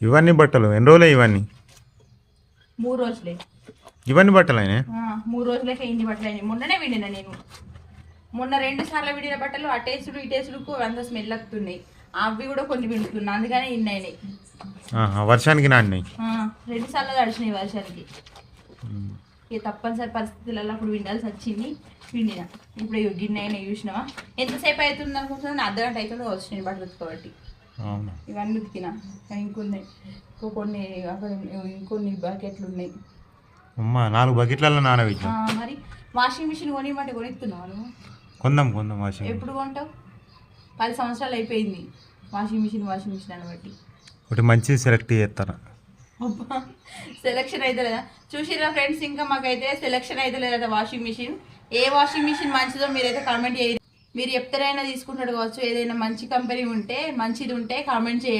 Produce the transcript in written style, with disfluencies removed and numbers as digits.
ఇవన్నీ బట్టలు ఎన్ని రోజులే ఇవన్నీ? 3 రోజులే. ఇవన్నీ బట్టలు అయినా 3 రోజులకే ఇన్ని బట్టలు అయినాయి. మొన్ననే విండినా నేను. మొన్న 2 సార్లు విడిన బట్టలు అటేసుడు ఇటేసుడుకు అంత స్మెల్ వస్తున్నాయి. అవి కూడా కొన్ని వింటున్నా, అందుకనే ఇన్ని అయినాయి. వర్షానికి నాడినాయి. 2 సార్లు తడిచినాయి వర్షానికి. ఇక తప్పనిసరి పరిస్థితులలో అప్పుడు విండాల్సి వచ్చింది, విండిన. ఇప్పుడు గిన్నె అయినా చూసినావా ఎంతసేపు అవుతుంది అనుకుంటున్నాను? అర్ధగంట అవుతుంది వచ్చినాయి బట్టలు ఉతుకోబట్టి. ఇవన్నీ ఉతికినా, ఇంకొన్నాయి, కొన్ని అక్కడ ఇంకొన్ని బకెట్లు ఉన్నాయి. 4 బకెట్లలో నానబెట్టా. మరి వాషింగ్ మిషన్ కొనిమంటే కొనిస్తున్నావు నువ్వు? కొందాం వాషింగ్. ఎప్పుడు కొంటావు? 10 సంవత్సరాలు అయిపోయింది వాషింగ్ మిషన్ అని బట్టి. ఒకటి మంచిది సెలెక్ట్ చేస్తారా? సెలెక్షన్ అయితే లేదా చూసిరా ఫ్రెండ్స్? ఇంకా మాకైతే సెలెక్షన్ అయితే లేదా వాషింగ్ మిషన్. ఏ వాషింగ్ మిషన్ మంచిదో మీరైతే కామెంట్ చేయండి. మీరు ఎప్పుడైనా తీసుకుంటాడు కావచ్చు. ఏదైనా మంచి కంపెనీ ఉంటే, మంచిది ఉంటే కామెంట్ చేయండి.